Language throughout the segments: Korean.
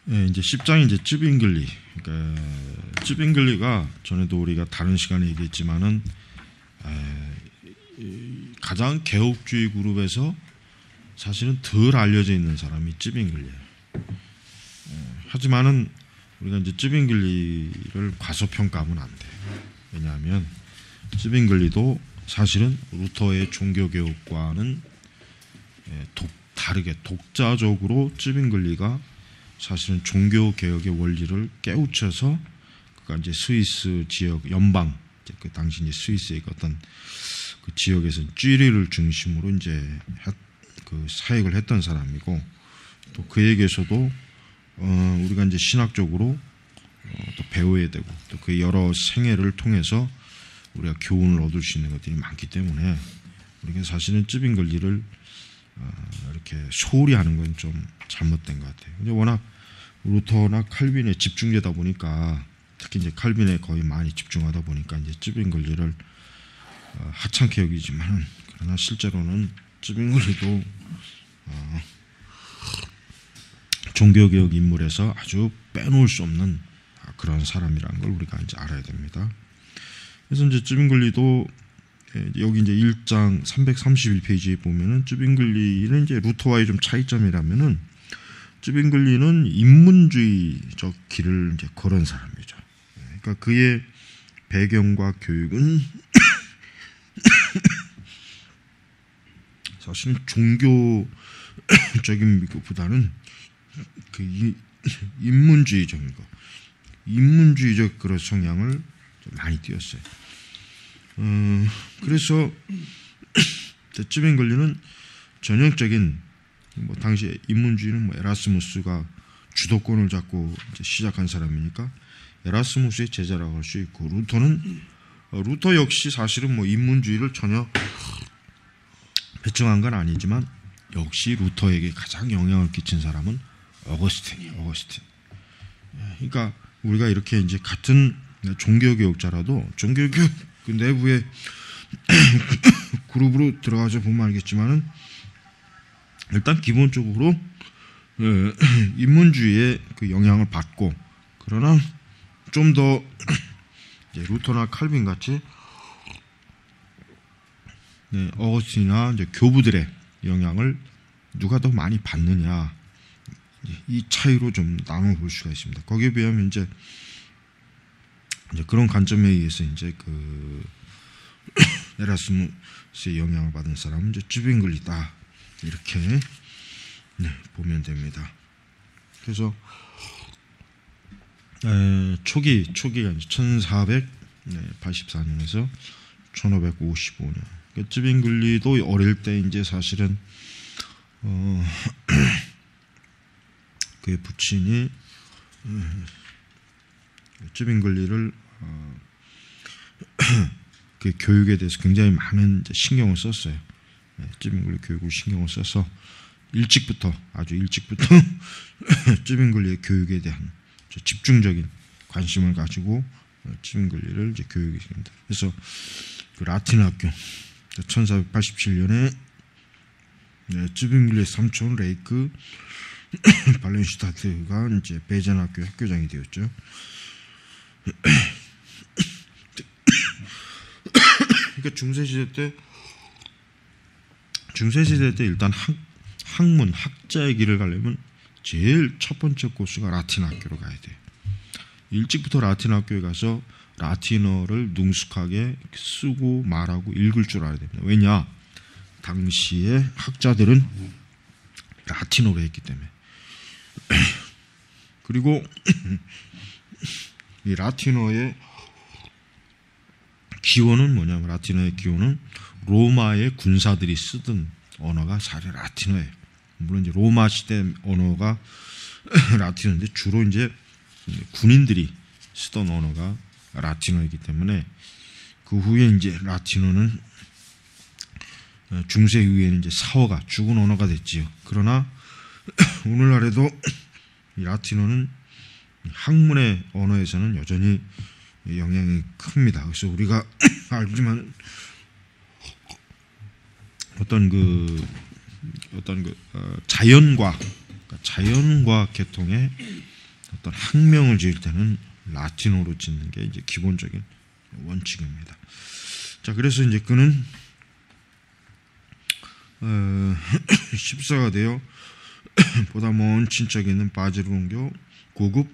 예, 이제 10장이 이제 쯔빙글리. 그러니까 쯔빙글리가 전에도 우리가 다른 시간에 얘기했지만은 가장 개혁주의 그룹에서 사실은 덜 알려져 있는 사람이 쯔빙글리예요. 하지만은 우리가 이제 쯔빙글리를 과소평가하면 안 돼요. 왜냐하면 쯔빙글리도 사실은 루터의 종교개혁과는 다르게 독자적으로 쯔빙글리가 사실은 종교개혁의 원리를 깨우쳐서 그가 이제 스위스 지역 연방 그 당시 이제 스위스의 어떤 그 지역에서 쥐리를 중심으로 이제 그 사역을 했던 사람이고, 또 그에게서도 우리가 이제 신학적으로 또 배워야 되고, 또 그 여러 생애를 통해서 우리가 교훈을 얻을 수 있는 것들이 많기 때문에 우리가 사실은 쯔빙글리를 이렇게 소홀히 하는 건 좀 잘못된 것 같아요. 근데 워낙 루터나 칼빈에 집중되다 보니까, 특히 이제 칼빈에 거의 많이 집중하다 보니까 이제 쯔빙글리를 하찮게 여기지만, 그러나 실제로는 쯔빙글리도 종교개혁 인물에서 아주 빼놓을 수 없는 그런 사람이라는 걸 우리가 이제 알아야 됩니다. 그래서 이제 쯔빙글리도 여기 이제 1장 331페이지에 보면은 쯔빙글리는 이제 루터와의 좀 차이점이라면은 쯔빙글리는 인문주의적 길을 이제 걸은 사람이죠. 그러니까 그의 배경과 교육은 사실은 종교적인 것보다는 그 인문주의적인 거, 인문주의적 그런 성향을 좀 많이 띄었어요. 그래서 쯔빙글리는 전형적인 뭐 당시 인문주의는 뭐 에라스무스가 주도권을 잡고 이제 시작한 사람이니까 에라스무스의 제자라고 할 수 있고, 루터 역시 사실은 뭐 인문주의를 전혀 배척한 건 아니지만 역시 루터에게 가장 영향을 끼친 사람은 어거스틴이에요. 그러니까 우리가 이렇게 이제 같은 종교개혁자라도 종교개혁 그 내부의 그룹으로 들어가서 보면 알겠지만은 일단 기본적으로 인문주의의 그 영향을 받고, 그러나 좀 더 루터나 칼빈 같이 어거스틴이나 이제 교부들의 영향을 누가 더 많이 받느냐, 이 차이로 좀 나눠 볼 수가 있습니다. 거기에 비하면 이제 그런 관점에 의해서 이제 그 에라스무스의 영향을 받은 사람은 이제 쯔빙글리다, 이렇게 보면 됩니다. 그래서 초기가 이제 1484년에서 1555년. 쯔빙글리도 어릴 때 이제 사실은 그의 부친이 쯔빙글리를 그 교육에 대해서 굉장히 많은 신경을 썼어요. 쯔빙글리 교육을 신경을 써서 아주 일찍부터 쯔빙글리의 교육에 대한 집중적인 관심을 가지고 쯔빙글리를 이제 교육했습니다. 그래서 그 라틴 학교 1487년에 쯔빙글리의 삼촌 레이크 발렌슈타트가 이제 베젠 학교 학교장이 되었죠. 그러니까 중세시대 때 일단 학문, 학자의 길을 가려면 제일 첫 번째 코스가 라틴 학교로 가야 돼요. 일찍부터 라틴 학교에 가서 라틴어를 능숙하게 쓰고 말하고 읽을 줄 알아야 됩니다. 왜냐? 당시에 학자들은 라틴어로 했기 때문에. 그리고 이 라틴어의 기원은 뭐냐면, 라틴어의 기원은 로마의 군사들이 쓰던 언어가 사실 라틴어예요. 물론 이제 로마 시대 언어가 라틴어인데 주로 이제 군인들이 쓰던 언어가 라틴어이기 때문에 그 후에 이제 라틴어는 중세 이후에는 이제 사어가 죽은 언어가 됐지요. 그러나 오늘날에도 이 라틴어는 학문의 언어에서는 여전히 영향이 큽니다. 그래서 우리가 알지만 어떤 자연과 계통의 어떤 학명을 지을 때는 라틴어로 짓는 게 이제 기본적인 원칙입니다. 자, 그래서 이제 그는 14가 되어 보다 먼 친척에 있는 바젤로 옮겨 고급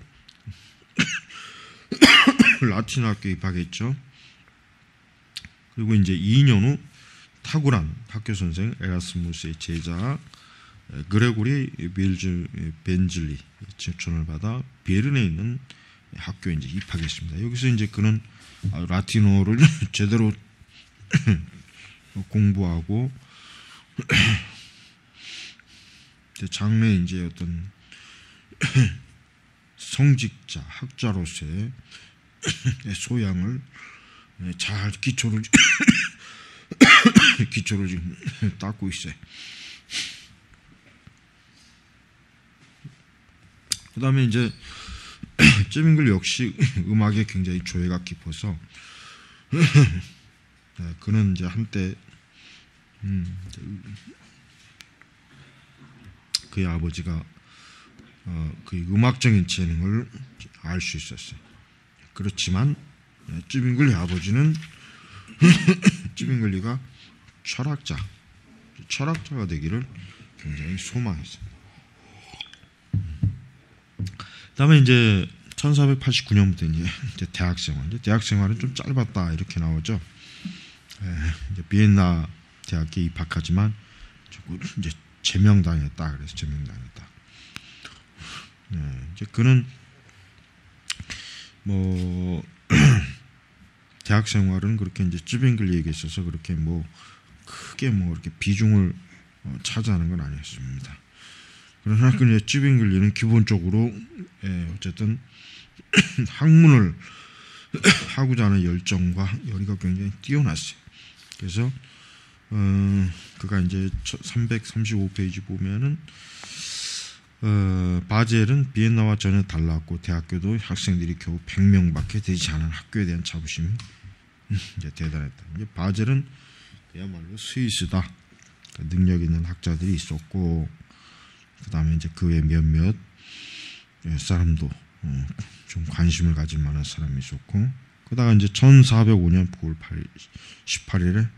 라틴 학교에 입학했죠. 그리고 이제 2년 후 탁월한 학교 선생 에라스무스의 제자 그레고리 벤즐리 추천을 받아 베른에 있는 학교에 이제 입학했습니다. 여기서 이제 그는 라틴어를 제대로 공부하고 장래 이제 어떤 성직자 학자로서의 소양을 잘 기초를 지금 닦고 있어요. 그 다음에 이제 쯔빙글 역시 음악에 굉장히 조예가 깊어서 그는 이제 한때 그의 아버지가 그 음악적인 재능을 알 수 있었어요. 그렇지만 쯔빙글리 아버지는 쯔빙글리가 철학자가 되기를 굉장히 소망했어요. 그다음에 이제 1489년부터 이제 대학 생활은 좀 짧았다 이렇게 나오죠. 이제 비엔나 대학에 입학하지만 이제 제명당했다. 그래서 제명당했다. 이제 그는 뭐 대학 생활은 그렇게 이제 쯔빙글리에게 있어서 그렇게 뭐 크게 뭐 이렇게 비중을 차지하는 건 아니었습니다. 그러나 그 쯔빙글리는 기본적으로 어쨌든 학문을 하고자 하는 열정과 열의가 굉장히 뛰어났어요. 그래서 그가 이제 335페이지 보면은 바젤은 비엔나와 전혀 달랐고 대학교도 학생들이 겨우 100명밖에 되지 않은 학교에 대한 자부심이 이제 대단했다. 이제 바젤은 그야말로 스위스다. 능력 있는 학자들이 있었고, 그 다음에 이제 그 외 몇몇 사람도 좀 관심을 가질 만한 사람이 있었고, 그러다가 이제 1405년 9월 18일에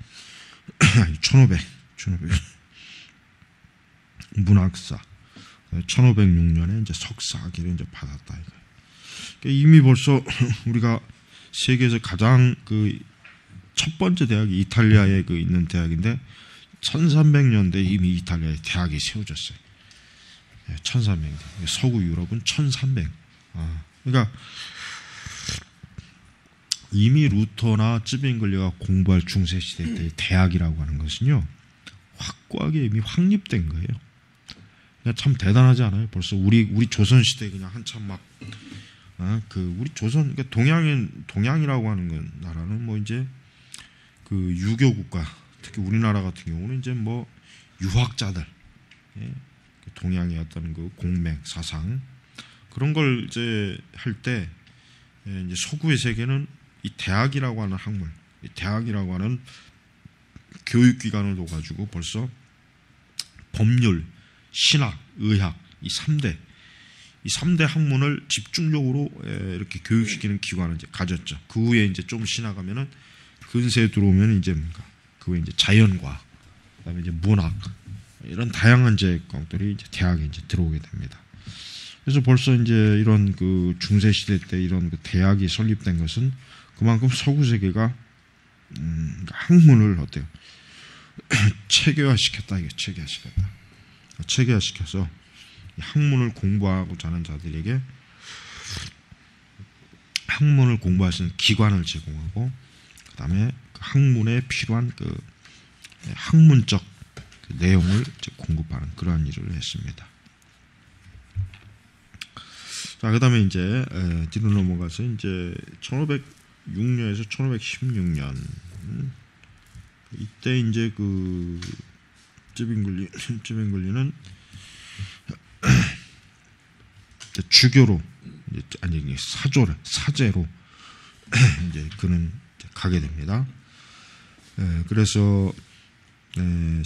1500 문학사, 1506년에 이제 석사학위를 이제 받았다. 그러니까 이미 벌써 우리가 세계에서 가장 그 첫 번째 대학이 이탈리아에 그 있는 대학인데 1300년대 이미 이탈리아에 대학이 세워졌어요. 1300년. 서구 유럽은 1300. 그러니까 이미 루터나 쯔빙글리가 공부할 중세 시대 때의 대학이라고 하는 것은요 확고하게 이미 확립된 거예요. 참 대단하지 않아요? 벌써 우리 조선 시대 그냥 한참 막 우리 조선 그러니까 동양이라고 하는 건 나라는 뭐 이제 그 유교 국가, 특히 우리나라 같은 경우는 이제 뭐 유학자들, 동양의 어떤 그 공맹 사상 그런 걸 이제 할 때 이제 서구의 세계는 이 대학이라고 하는 학문, 이 대학이라고 하는 교육기관을 둬가지고 벌써 법률, 신학, 의학 이 3대 학문을 집중적으로 이렇게 교육시키는 기관을 이제 가졌죠. 그 후에 이제 좀 지나가면은 근세에 들어오면 이제 뭔가 그 후에 이제 자연과 그다음에 이제 문학 이런 다양한 과목들이 이제 대학에 이제 들어오게 됩니다. 그래서 벌써 이제 이런 그 중세 시대 때 이런 그 대학이 설립된 것은 그만큼 서구 세계가 학문을 어때요? 체계화시켰다. 이게 체계화시켜서 학문을 공부하고자 하는 자들에게 학문을 공부할 수 있는 기관을 제공하고 그 다음에 그 학문에 필요한 그 학문적 그 내용을 이제 공급하는 그러한 일을 했습니다. 자, 그 다음에 이제 뒤로 넘어가서 이제 1506년에서 1516년 이때 이제 그 쯔빙글리는 주교로 아니 사제로 이제 그는 가게 됩니다. 그래서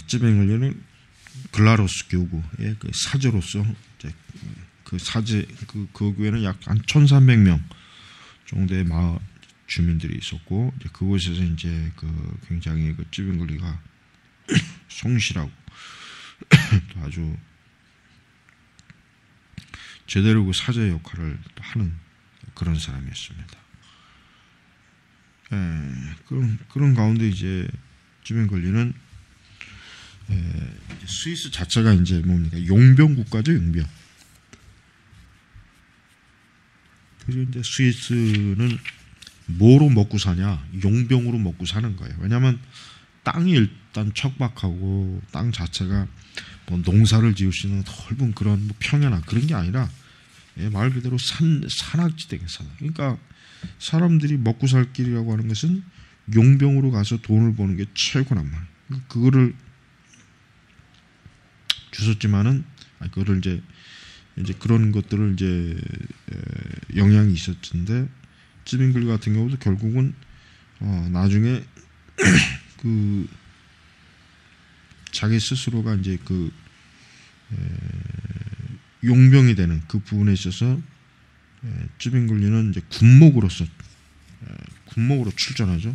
쯔빙글리는 글라로스 교구의 그 사제로서 이제 그 사제 그 교회는 약 한 1,300명 정도의 마을 주민들이 있었고 이제 그곳에서 이제 그 굉장히 그 찌빙글리가 성실하고 또 아주 제대로 그 사제 역할을 하는 그런 사람이었습니다. 그런 가운데 이제 찌빙글리는 스위스 자체가 이제 뭡니까 용병 국가죠, 용병. 그래서 이제 스위스는 뭐로 먹고 사냐? 용병으로 먹고 사는 거예요. 왜냐하면 땅이 일단 척박하고 땅 자체가 뭐 농사를 지을 수 있는 넓은 그런 뭐 평야나 그런 게 아니라 말 그대로 산악지대에 살아. 그러니까 사람들이 먹고 살 길이라고 하는 것은 용병으로 가서 돈을 버는 게 최고란 말이에요. 그거를 주셨지만은 그거를 이제 그런 것들을 이제 영향이 있었는데 찌빙글리 같은 경우도 결국은 나중에 그 자기 스스로가 이제 그 용병이 되는 그 부분에 있어서 찌빙글리는 이제 군목으로 출전하죠.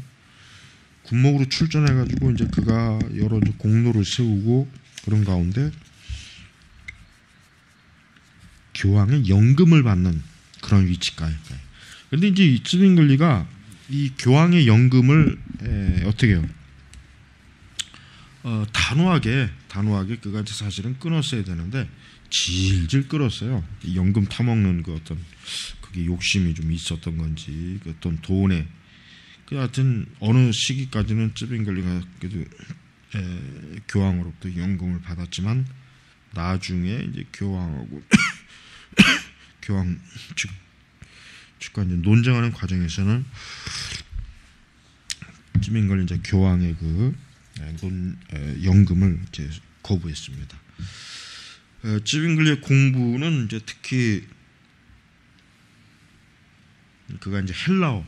군목으로 출전해가지고 이제 그가 여러 이제 공로를 세우고 그런 가운데 교황의 연금을 받는 그런 위치까지. 그런데 이제 이 찌빙글리가 이 교황의 연금을 어떻게 해요? 단호하게 그가 사실은 끊었어야 되는데 질질 끌었어요. 연금 타먹는 그 어떤 그게 욕심이 좀 있었던 건지 그 어떤 돈에 그 하여튼 어느 시기까지는 찌빙글리가 그래도 교황으로부터 연금을 받았지만 나중에 이제 교황하고 교황 측과 이제 논쟁하는 과정에서는 찌빙글리 이제 교황의 그 연금을 이제 거부했습니다. 찌빙글리의 공부는 이제 특히 그가 이제 헬라어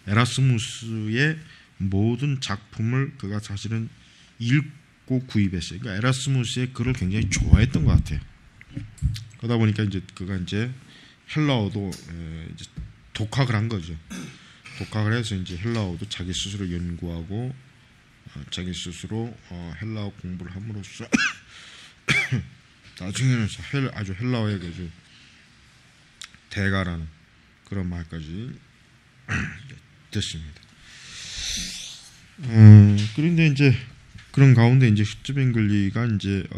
에라스무스의 모든 작품을 그가 사실은 읽고 구입했어요. 그러니까 에라스무스의 글을 굉장히 좋아했던 것 같아요. 그러다 보니까 이제 그가 이제 헬라어도 이제 독학을 한 거죠. 독학을 해서 이제 헬라어도 자기 스스로 연구하고 자기 스스로 헬라어 공부를 함으로써 나중에는 아주 헬라어의 아주 대가라는 그런 말까지 됐습니다. 그런데 이제 그런 가운데 이제 찌빙글리가 이제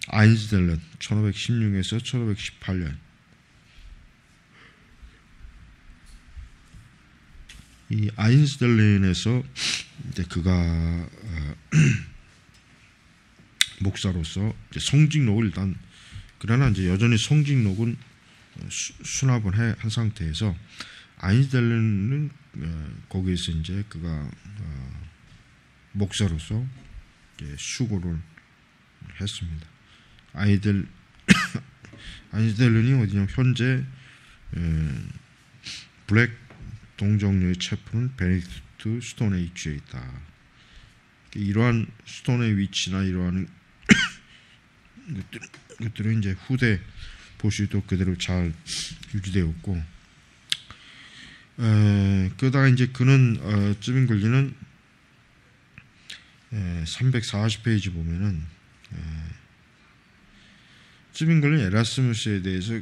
아인스델렌 1516에서 1518년 이 아인스델렌에서 이제 그가 목사로서 이제 성직록을 일단 그러나 이제 여전히 성직록은 수납을 한 상태에서 아인스델렌은 거기에서 이제 그가 목사로서 이제 수고를 했습니다. 아인스델렌이 어디냐면 현재 블랙 동정녀의 체포는 베네딕트 스톤에 위치해 있다. 이러한 스톤의 위치나 이러한 것들은 이제 후대 보시도 그대로 잘 유지되었고, 그러다가 이제 그는 찌빙글리는 340페이지 보면은 찌빙글리 에라스무스에 대해서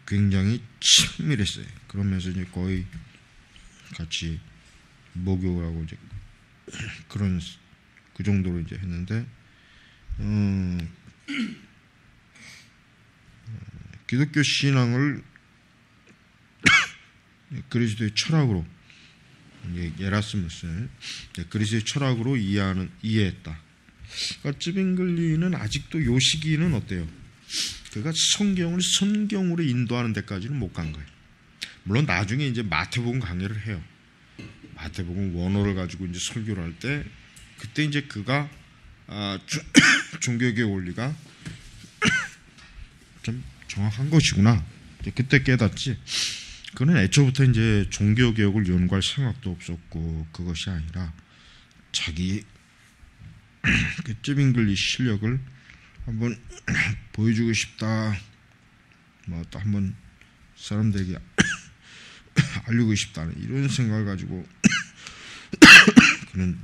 굉장히 친밀했어요. 그러면서 이제 거의 같이 목욕을 하고 이제 그런 그 정도로 이제 했는데 기독교 신앙을 그리스도의 철학으로 에라스무스 그리스도의 철학으로 이해했다. 그러니까 찌빙글리는 아직도 요 시기는 어때요? 그가 성경을 선경으로 인도하는 데까지는 못 간 거예요. 물론 나중에 이제 마태복음 강의를 해요. 마태복음 원어를 가지고 이제 설교를 할 때 그때 이제 그가 종교개혁 원리가 좀 정확한 것이구나. 그때 깨닫지. 그는 애초부터 이제 종교개혁을 연구할 생각도 없었고 그것이 아니라 자기 그 찌빙글리 실력을 한번 보여주고 싶다. 뭐 또 한번 사람들에게 알리고 싶다는 이런 생각을 가지고 그는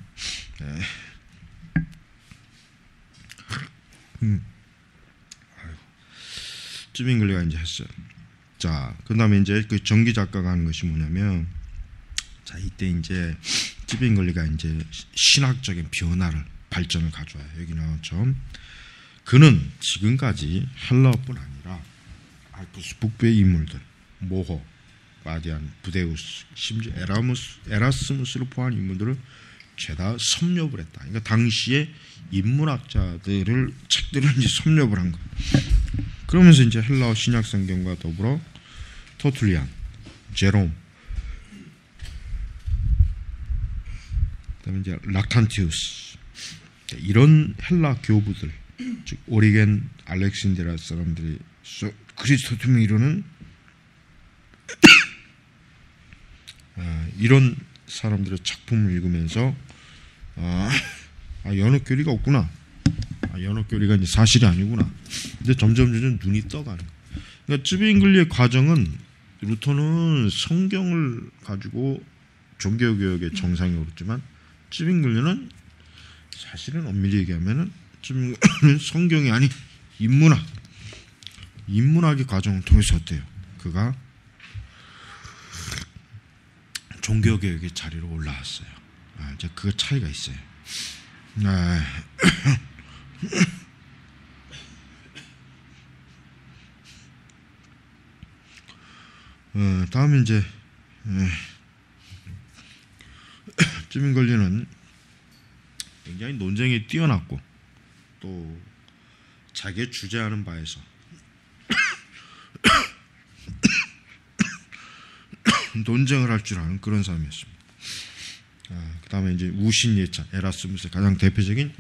쯔빙글리가 이제 했어요. 자, 그다음에 이제 그 전기 작가가 하는 것이 뭐냐면, 자 이때 이제 쯔빙글리가 이제 신학적인 변화를 발전을 가져와요. 여기 나온 점. 그는 지금까지 헬라어뿐 아니라 알프스 북부의 인물들, 모호, 마디안, 부데우스, 심지어 에라스무스를 포함한 인물들을 죄다 섭렵을 했다. 그러니까 당시에 인문학자들을 책들을 이제 섭렵을 한 거예요. 그러면서 이제 헬라어 신약 성경과 더불어 토툴리안, 제롬, 그다음에 이제 락탄티우스, 이런 헬라 교부들, 즉 오리겐, 알렉산드리아 사람들이 그리스도tum을 이루는 이런 사람들의 작품을 읽으면서 연옥교리가 없구나. 연옥교리가 이제 사실이 아니구나. 근데 점점 눈이 떠가는 거예요. 그러니까 쯔빙글리의 과정은, 루터는 성경을 가지고 종교개혁의 정상에 오르지만 쯔빙글리는 사실은 엄밀히 얘기하면은 성경이 아닌 인문학의 과정을 통해서 어때요? 그가 종교개혁의 자리로 올라왔어요. 이제 그 차이가 있어요. 다음에 이제 쯔빙글리는 굉장히 논쟁에 뛰어났고 또 자기의 주재하는 바에서 논쟁을 할 줄 아는 그런 사람이었습니다. 그 다음에 이제 우신예찬, 에라스무스의 가장 대표적인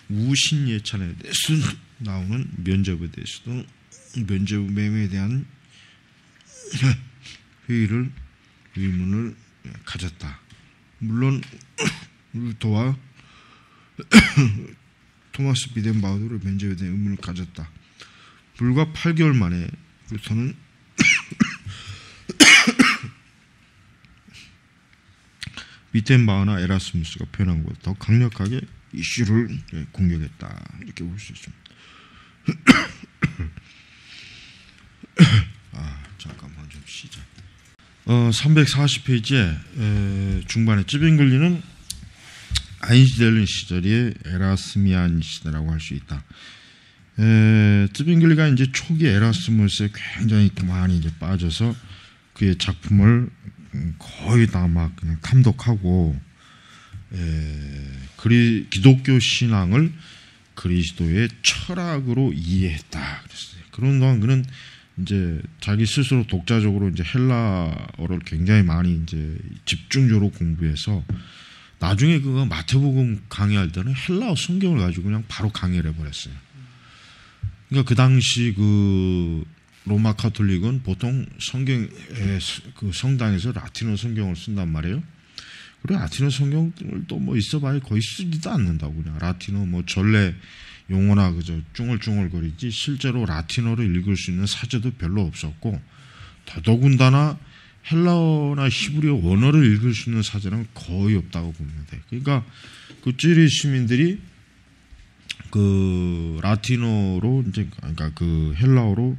우신예찬에 대해서 나오는 면죄부에 대해서도 면죄부 매매에 대한 의문을 가졌다. 물론 루터와 토마스 비덴바우드로 면죄부에 대한 의문을 가졌다. 불과 8개월 만에 루터는 비텐바우나 에라스무스가 표현한 것보다 더 강력하게 이슈를 공격했다. 이렇게 볼 수 있습니다. 잠깐만 좀 쉬자. 340페이지에 중반에 쯔빙글리는 아인시델린 시절의 에라스미안 시대라고 할 수 있다. 쯔빙글리가 이제 초기 에라스무스에 굉장히 많이 이제 빠져서 그의 작품을 거의 다 막 그냥 탐독하고, 기독교 신앙을 그리스도의 철학으로 이해했다 그랬어요. 그런 동안 그는 이제 자기 스스로 독자적으로 이제 헬라어를 굉장히 많이 이제 집중적으로 공부해서 나중에 그가 마태복음 강의할 때는 헬라어 성경을 가지고 그냥 바로 강의를 해버렸어요. 그러니까 그 당시 그 로마 카톨릭은 보통 성경 그 성당에서 라틴어 성경을 쓴단 말이에요. 그리고 라틴어 성경을 또 뭐 있어봐야 거의 쓰지도 않는다고. 그냥 라틴어 뭐 전래 용어나 그저 쭝얼쭝얼거리지 실제로 라틴어를 읽을 수 있는 사제도 별로 없었고, 더더군다나 헬라어나 히브리어 원어를 읽을 수 있는 사제는 거의 없다고 보면 돼. 그러니까 그 찌리 시민들이 그 라틴어로 이제 그러니까 그 헬라어로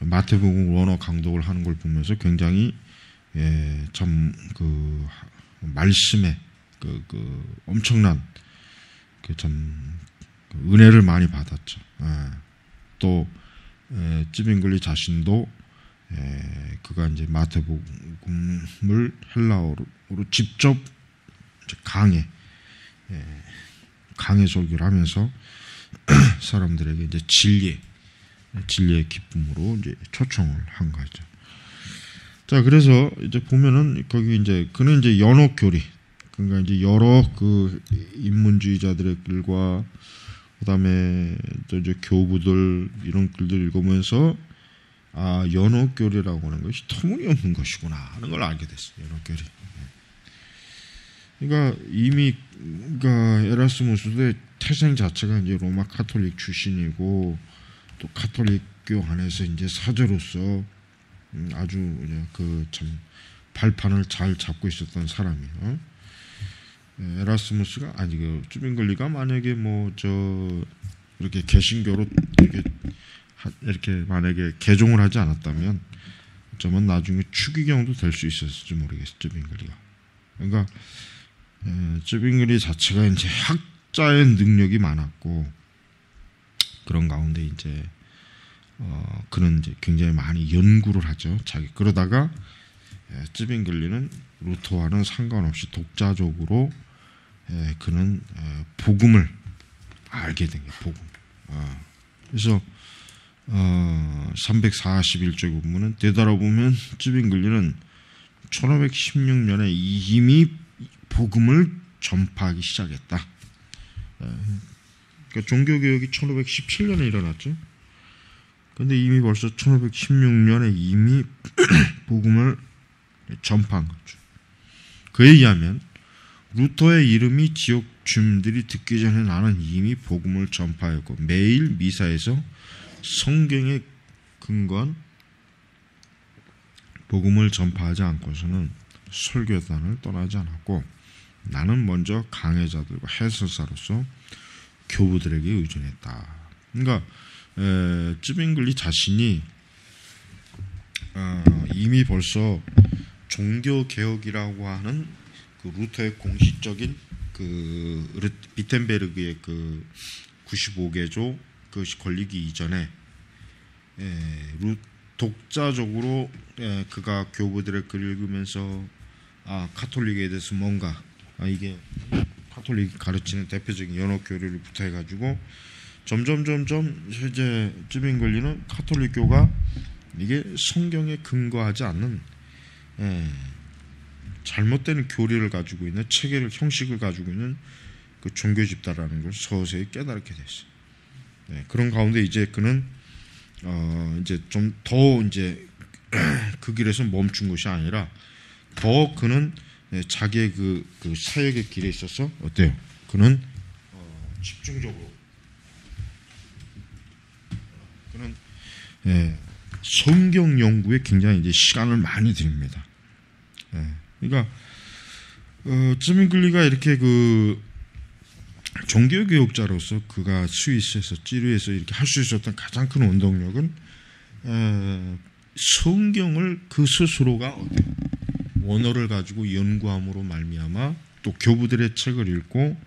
마태복음 원어 강독을 하는 걸 보면서 굉장히 참 그 말씀에 그 엄청난 그 참 은혜를 많이 받았죠. 또 쯔빙글리 자신도 그가 이제 마태복음을 헬라어로 직접 강해 설교를 하면서 사람들에게 이제 진리의 기쁨으로 이제 초청을 한 거죠. 자, 그래서 이제 보면은 거기 이제 그는 이제 연옥교리, 그러니까 이제 여러 그 인문주의자들과 그다음에 또 이제 교부들 이런 글들 읽으면서 연옥교리라고 하는 것이 터무니없는 것이구나 하는 걸 알게 됐어요. 연옥교리. 그러니까 이미 그러니까 에라스무스도 태생 자체가 이제 로마 카톨릭 출신이고 또 카톨릭교 안에서 이제 사제로서 아주 그 참 발판을 잘 잡고 있었던 사람이에요. 에라스무스가 아니 그 쯔빙글리가 만약에 뭐 저 이렇게 개신교로 이렇게 만약에 개종을 하지 않았다면 어쩌면 나중에 추기경도 될 수 있었을지 모르겠어요. 쯔빙글리가. 그러니까 쯔빙글리 자체가 이제 학자의 능력이 많았고 그런 가운데 이제 그는 이제 굉장히 많이 연구를 하죠. 자기 그러다가 쯔빙글리는 루터와는 상관없이 독자적으로 그는 복음을 알게 된 거예요. 복음. 그래서 341쪽에 보면은 되돌아보면 쯔빙글리는 1516년에 이미 복음을 전파하기 시작했다. 그러니까 종교개혁이 1517년에 일어났죠. 근데 이미 벌써 1516년에 이미 복음을 전파한 거죠. 그에 의하면 루터의 이름이 지역 주민들이 듣기 전에 나는 이미 복음을 전파했고 매일 미사에서 성경에 근거한 복음을 전파하지 않고서는 설교단을 떠나지 않았고 나는 먼저 강해자들과 해설사로서 교부들에게 의존했다. 그러니까 쯔빙글리 자신이 이미 벌써 종교개혁이라고 하는 그 루터의 공식적인 그 비텐베르그의 그 95개조 그것이 걸리기 이전에 독자적으로 그가 교부들의 글을 읽으면서 카톨릭에 대해서 뭔가 이게 카톨릭이 가르치는 대표적인 연옥 교리를 부터해가지고 점점 이제 쯔빙글리는 카톨릭교가 이게 성경에 근거하지 않는 잘못된 교리를 가지고 있는 체계를 형식을 가지고 있는 그 종교 집단이라는 걸 서서히 깨닫게 됐어요. 그런 가운데 이제 그는 이제 좀 더 이제 그 길에서 멈춘 것이 아니라 더 그는 자기의 그 사역의 길에 있어서 어때요? 그는 집중적으로 그는 성경 연구에 굉장히 이제 시간을 많이 들입니다. 그러니까 쯔빙글리가 이렇게 그 종교개혁자로서 그가 스위스에서 찌르에서 이렇게 할 수 있었던 가장 큰 원동력은 성경을 그 스스로가 원어를 가지고 연구함으로 말미암아 또 교부들의 책을 읽고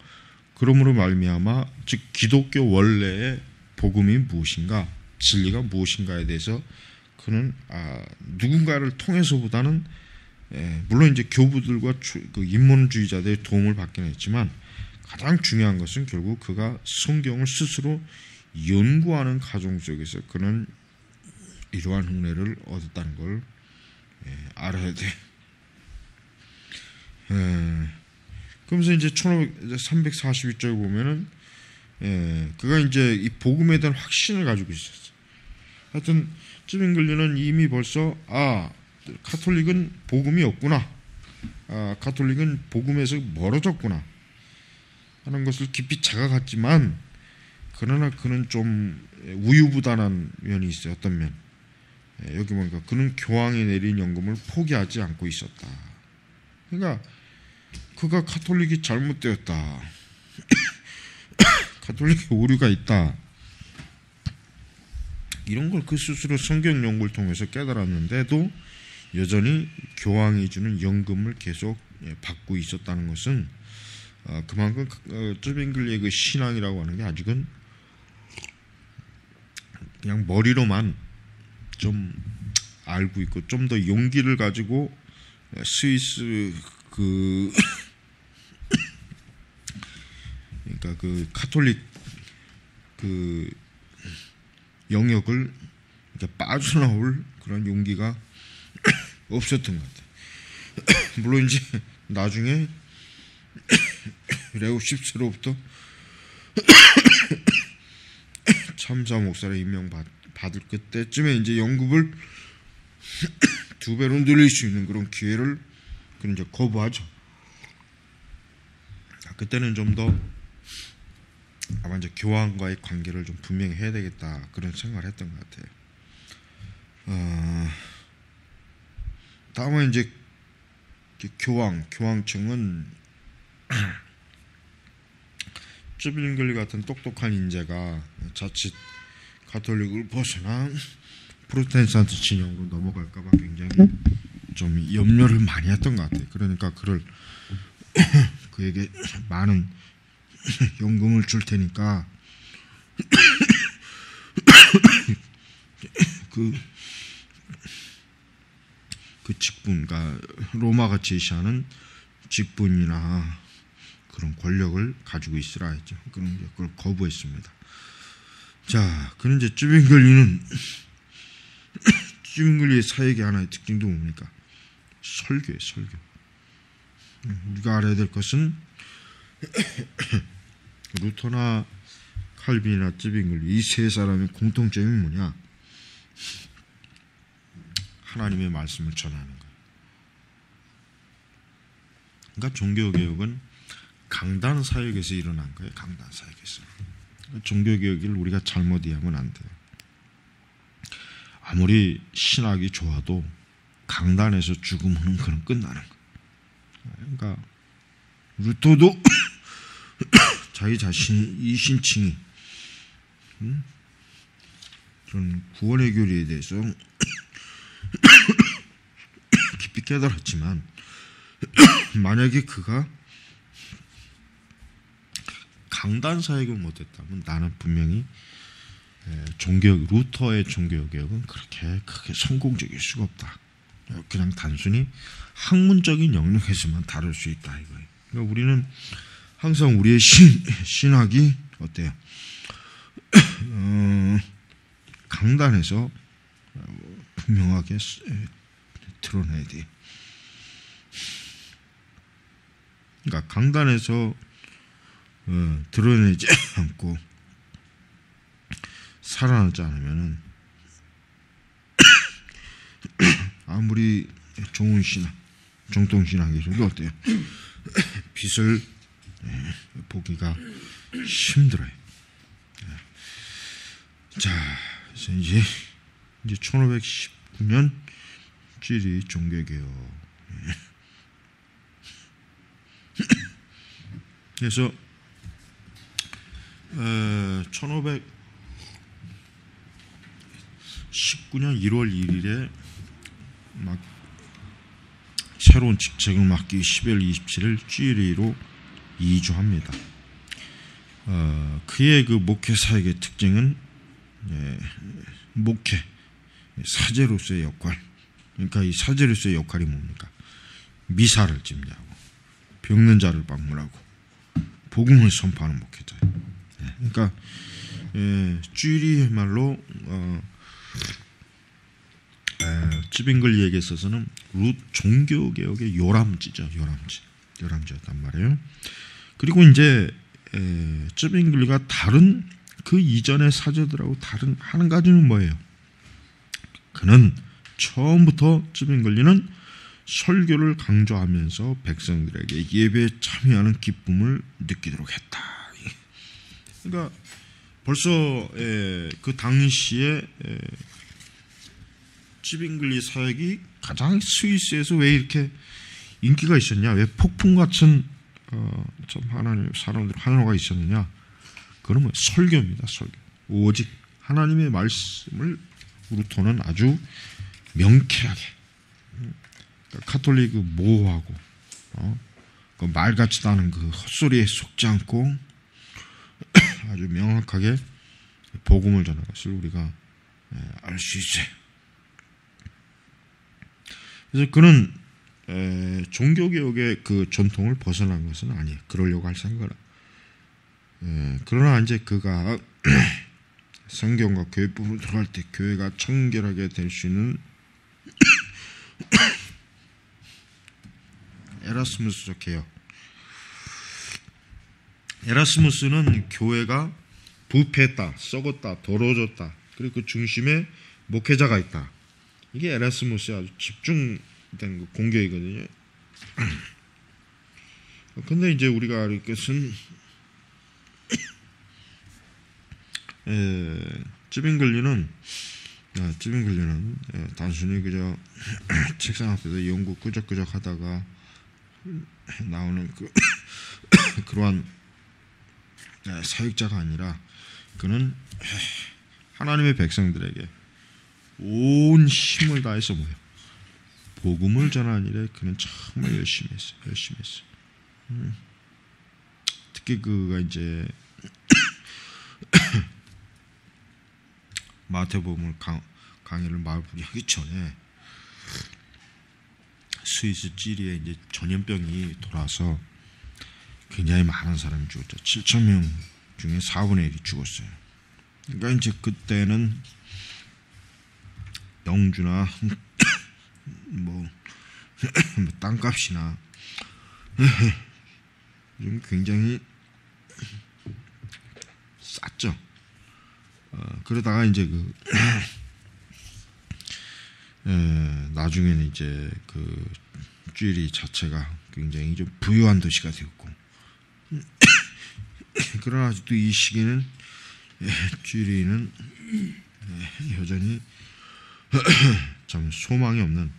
그러므로 말미암아 즉 기독교 원래의 복음이 무엇인가 진리가 무엇인가에 대해서 그는 누군가를 통해서보다는 물론 이제 교부들과 그 인문주의자들의 도움을 받긴 했지만 가장 중요한 것은 결국 그가 성경을 스스로 연구하는 과정 속에서 그는 이러한 흥례를 얻었다는 걸 알아야 돼. 그러면서 이제 342쪽에 보면은 그가 이제 이 복음에 대한 확신을 가지고 있었어. 하여튼 쯔빙글리는 이미 벌써 카톨릭은 복음이 없구나. 카톨릭은 복음에서 멀어졌구나 하는 것을 깊이 자각했지만 그러나 그는 좀 우유부단한 면이 있어요. 어떤 면? 여기 보니까 그는 교황이 내린 연금을 포기하지 않고 있었다. 그러니까 그가 카톨릭이 잘못되었다. 카톨릭에 오류가 있다. 이런 걸 그 스스로 성경 연구를 통해서 깨달았는데도 여전히 교황이 주는 연금을 계속 받고 있었다는 것은 그만큼 쯔빙글리의 그 신앙이라고 하는 게 아직은 그냥 머리로만 좀 알고 있고 좀 더 용기를 가지고 스위스 그러니까 그 카톨릭 그 영역을 이렇게 빠져나올 그런 용기가 없었던 것 같아요. 물론 이제 나중에 레오 10세로부터 참사 목사로 임명받을 그때쯤에 이제 연급을 2배로 늘릴 수 있는 그런 기회를 그는 이제 거부하죠. 그때는 좀 더 아마 이제 교황과의 관계를 좀 분명히 해야 되겠다 그런 생각을 했던 것 같아요. 다음은 이제 교황청은 쯔빙글리 같은 똑똑한 인재가 자칫 가톨릭을 벗어나 프로테스탄트 진영으로 넘어갈까봐 굉장히 좀 염려를 많이 했던 것 같아요. 그러니까 그에게 많은 연금을 줄 테니까 그 직분과 로마가 제시하는 직분이나 그런 권력을 가지고 있으라 했죠. 그걸 거부했습니다. 자, 그는 이제 쯔빙글리의 사역의 하나의 특징도 뭡니까? 설교예요, 설교. 우리가 알아야 될 것은 루터나 칼빈이나 쯔빙글리 이 세 사람의 공통점이 뭐냐? 하나님의 말씀을 전하는 거예요. 그러니까 종교개혁은 강단 사역에서 일어난 거예요. 강단 사역에서. 종교개혁을 우리가 잘못 이해하면 안 돼요. 아무리 신학이 좋아도 강단에서 죽으면 그건 끝나는 거예요. 그러니까 루터도 자기 자신이 이신칭이 그런 구원의 교리에 대해서 깊이 깨달았지만 만약에 그가 강단 사역을 못했다면 나는 분명히 루터의 종교개혁은 그렇게 크게 성공적일 수가 없다. 그냥 단순히 학문적인 영역에서만 다룰 수 있다 이거예요. 그러니까 우리는 항상 우리의 신학이 어때요? 강단에서 분명하게 드러내야 돼. 그러니까 강단에서 드러내지 않고 살아나지 않으면은 아무리 좋은 신학, 정통 신학에서도 어때요? 빛을 보기가 힘들어요. 자, 그래서 이제 1519년 찌리 종교개혁. 그래서 1519년 1월 1일에 막 새로운 직책을 맡기 12월 27일 찌리로 이주합니다. 그의 그 목회 사역의 특징은 목회 사제로서의 역할. 그러니까 이 사제로서의 역할이 뭡니까? 미사를 집례하고 병든 자를 방문하고 복음을 선포하는 목회자예요. 그러니까 쥐리의 말로 쯔빙글리에게 있어서는 종교개혁의 요람지죠. 요람지였단 말이에요. 그리고 이제 쯔빙글리가 다른 그 이전의 사제들하고 다른 한 가지는 뭐예요? 그는 처음부터 쯔빙글리는 설교를 강조하면서 백성들에게 예배에 참여하는 기쁨을 느끼도록 했다. 그러니까 벌써 그 당시에 쯔빙글리 사역이 가장 스위스에서 왜 이렇게 인기가 있었냐? 왜 폭풍 같은 참 하나님 사람들 환호가 있었느냐? 그건 뭐 설교입니다. 설교. 오직 하나님의 말씀을 루터는 아주 명쾌하게 카톨릭 모호하고 그 말 같지도 않은 그 헛소리에 속지 않고 아주 명확하게 복음을 전하는 것을 우리가 알 수 있어요. 그래서 그는 종교개혁의 그 전통을 벗어난 것은 아니에요. 그러려고 할 생각을. 그러나 이제 그가 성경과 교회법으로 들어갈 때 교회가 청결하게 될 수 있는 에라스무스적 개혁. 에라스무스는 교회가 부패했다, 썩었다, 더러워졌다. 그리고 그 중심에 목회자가 있다. 이게 에라스무스의 아주 집중된 그 공격이거든요. 근데 이제 우리가 알 것은 쯔빙글리는 단순히 그저 책상 앞에서 연구 끄적끄적 하다가 나오는 그러한 사역자가 아니라 그는 하나님의 백성들에게 온 힘을 다해서 복음을 전하는 일에 그는 정말 열심히 했어요. 특히 그가 이제 마태복음을 강의를 마무리하기 전에 스위스 찌리에 이제 전염병이 돌아서 굉장히 많은 사람이 죽었죠. 7,000명 중에 4분의 1이 죽었어요. 그러니까 이제 그때는 영주나 뭐 땅값이나 좀 굉장히 쌌죠. 그러다가 이제 나중에는 이제 그 쥐리 자체가 굉장히 좀 부유한 도시가 되었고, 그러나 아직도 이 시기는 쥐리는 여전히 참 소망이 없는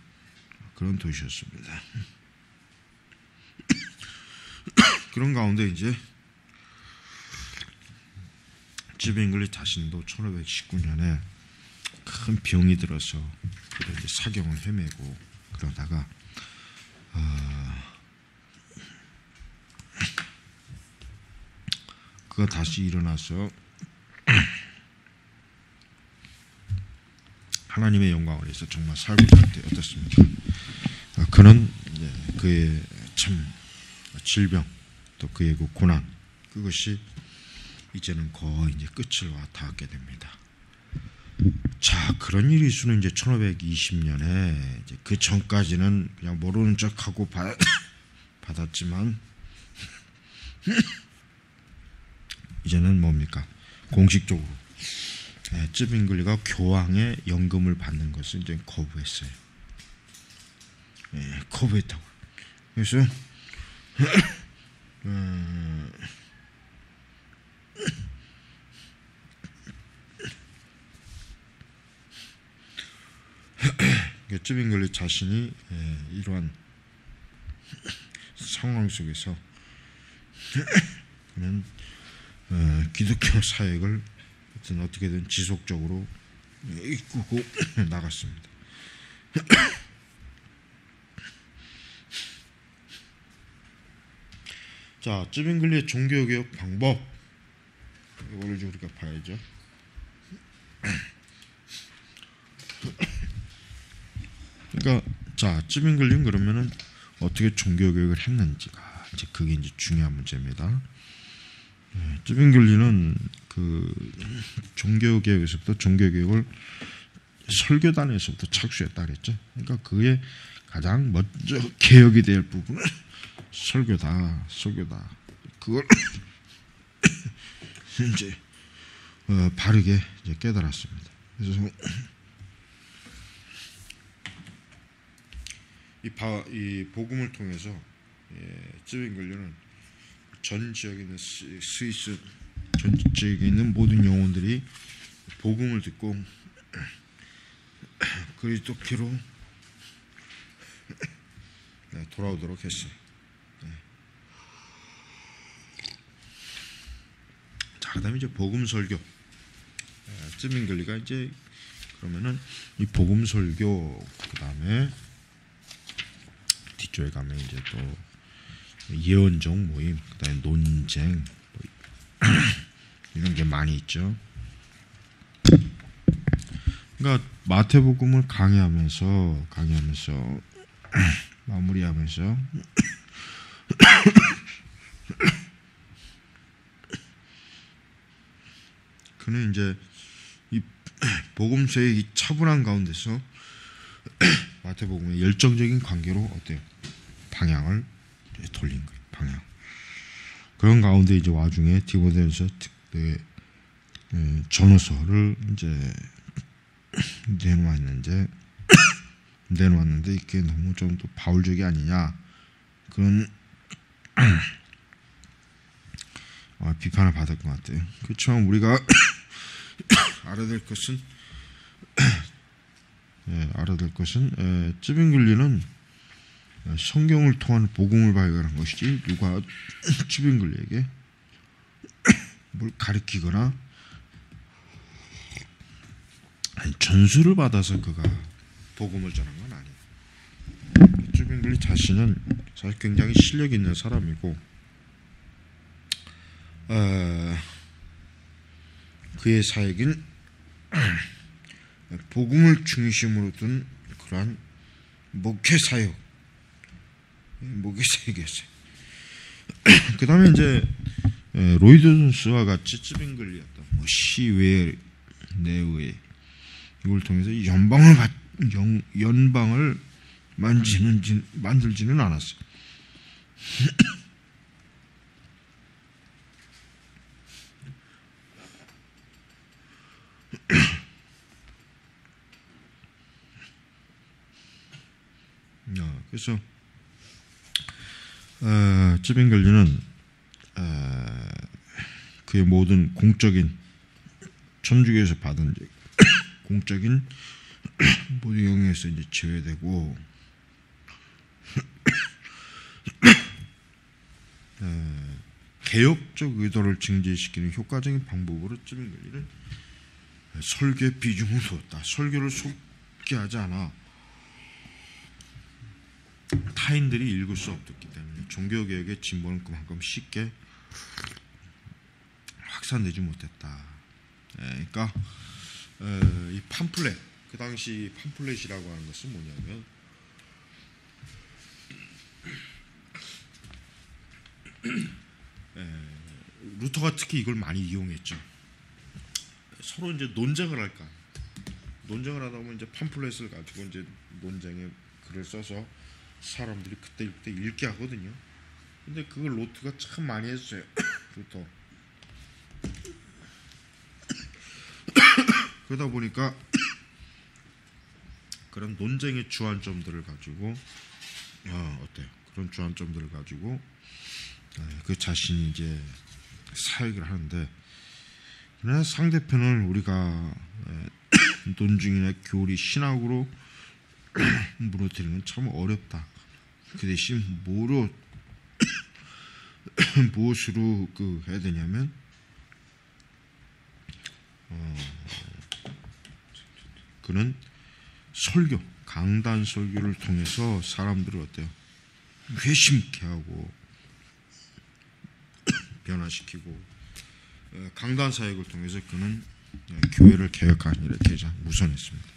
그런 도시였습니다. 그런 가운데 이제 쯔빙글리 자신도 1519년에 큰 병이 들어서 이제 사경을 헤매고 그러다가 그가 다시 일어나서 하나님의 영광을 위해서 정말 살고 있을 때 어떻습니까? 그는 그의 참 질병 또 그의 그 고난 그것이 이제는 거의 이제 끝을 닿게 됩니다. 자, 그런 일이 있으면 이제 1520년에 이제 그 전까지는 그냥 모르는 척하고 받았지만 이제는 뭡니까? 공식적으로 쯔빙글리가 교황의 연금을 받는 것을 이제 거부했어요. 거부했다고. 그래서 쯔빙글리 자신이 이러한 상황 속에서 그는 기독교 사역을 어떻게든 지속적으로 이끌고 나갔습니다. 자, 쯔빙글리의 종교개혁 방법 이거를 좀 우리가 봐야죠. 그러니까 자, 쯔빙글리는 그러면은 어떻게 종교개혁을 했는지가 이제 그게 이제 중요한 문제입니다. 쯔빙글리는 그 종교개혁에서부터 종교개혁을 설교단에서부터 착수했다 그랬죠. 그러니까 그의 가장 먼저 개혁이 될 부분은 설교다. 그걸 이제 바르게 이제 깨달았습니다. 그래서 이 복음을 통해서 쯔빙글리는 전 지역에 있는 스위스 전 지역에 있는 모든 영혼들이 복음을 듣고 그리스도께로 돌아오도록 했어요. 자, 그다음에 이제 복음 설교. 쯔빙글리가 이제 그러면은 이 복음 설교 그다음에 뒤쪽에 가면 이제 또 예언적 모임, 그다음에 논쟁 이런 게 많이 있죠. 그러니까 마태복음을 강의하면서 마무리하면서 그는 이제 이 복음서의 이 차분한 가운데서 마태복음의 열정적인 관계로 어때요? 방향을 돌린 거예요. 방향. 그런 가운데 이제 와중에 디모데전서 전후서를 이제 내놓았는데 이게 너무 좀 또 바울적이 아니냐 그런 비판을 받을 것 같아요. 그렇지만 우리가 알아야 될 것은 쯔빙글리는 성경을 통한 복음을 발견한 것이지 누가 쯔빙글리에게 뭘 가르치거나 전수를 받아서 그가 복음을 전한 건 아니에요. 쯔빙글리 자신은 사실 굉장히 실력 있는 사람이고 그의 사역은 복음을 중심으로 둔 그러한 목회사역이었어요. 그 다음에 이제 로이드 존스와 같이 쯔빙글리였던 시외 내외 이걸 통해서 연방을 만들지는 않았어요. 그래서 쯔빙글리는 그의 모든 공적인 천주교에서 받은 공적인 모든 영역에서 이제 제외되고 개혁적 의도를 증진시키는 효과적인 방법으로 쯔빙글리는 설교에 비중을 두었다. 설교를 속게 하지 않아 타인들이 읽을 수 없었기 때문에 종교개혁의 진보는 그만큼 쉽게 확산되지 못했다. 그러니까 이 팜플렛, 그 당시 팜플렛이라고 하는 것은 뭐냐면 루터가 특히 이걸 많이 이용했죠. 서로 이제 논쟁을 할까. 논쟁을 하다 보면 이제 팜플렛을 가지고 이제 논쟁에 글을 써서 사람들이 그때 읽게 하거든요. 근데 그걸 루터가 참 많이 했어요. 루터. 그러다 보니까 그런 논쟁의 주안점들을 가지고 어때요? 그런 주안점들을 가지고 그 자신이 이제 사역을 하는데, 그러나 상대편을 우리가 논증이나 교리, 신학으로 무너뜨리는 건 참 어렵다. 그 대신 무엇으로 해야 되냐면 그는 설교, 강단 설교를 통해서 사람들을 어때요? 회심케 하고 변화시키고, 강단 사역을 통해서 그는 교회를 개혁하는 일에 가장 우선했습니다.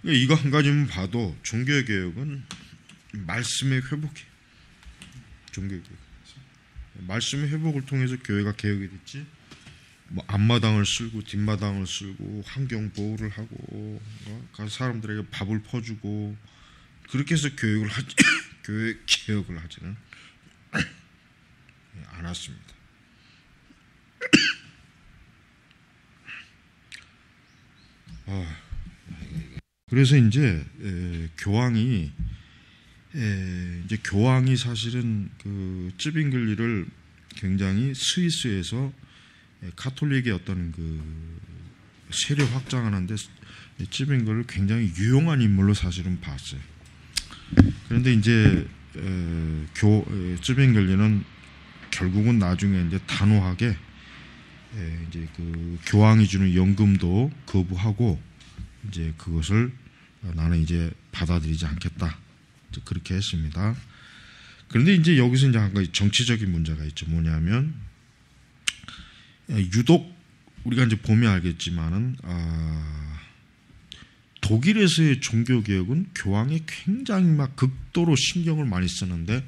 이거 한 가지만 봐도 종교 개혁은 말씀의 회복이에요. 종교 개혁. 말씀의 회복을 통해서 교회가 개혁이 됐지. 뭐 앞마당을 쓸고 뒷마당을 쓸고 환경 보호를 하고 사람들에게 밥을 퍼주고 그렇게 해서 교회 개혁을 하지는 않았습니다. 그래서 이제 교황이 사실은 그 쯔빙글리를 굉장히 스위스에서 가톨릭의 어떤 그 세력 확장하는데 쯔빙글을 굉장히 유용한 인물로 사실은 봤어요. 그런데 이제 쯔빙글리는 결국은 나중에 이제 단호하게 이제 그 교황이 주는 연금도 거부하고 이제 그것을 나는 이제 받아들이지 않겠다. 그렇게 했습니다. 그런데 이제 여기서 이제 한 가지 정치적인 문제가 있죠. 뭐냐면 유독 우리가 이제 보면 알겠지만은 독일에서의 종교 개혁은 교황이 굉장히 막 극도로 신경을 많이 쓰는데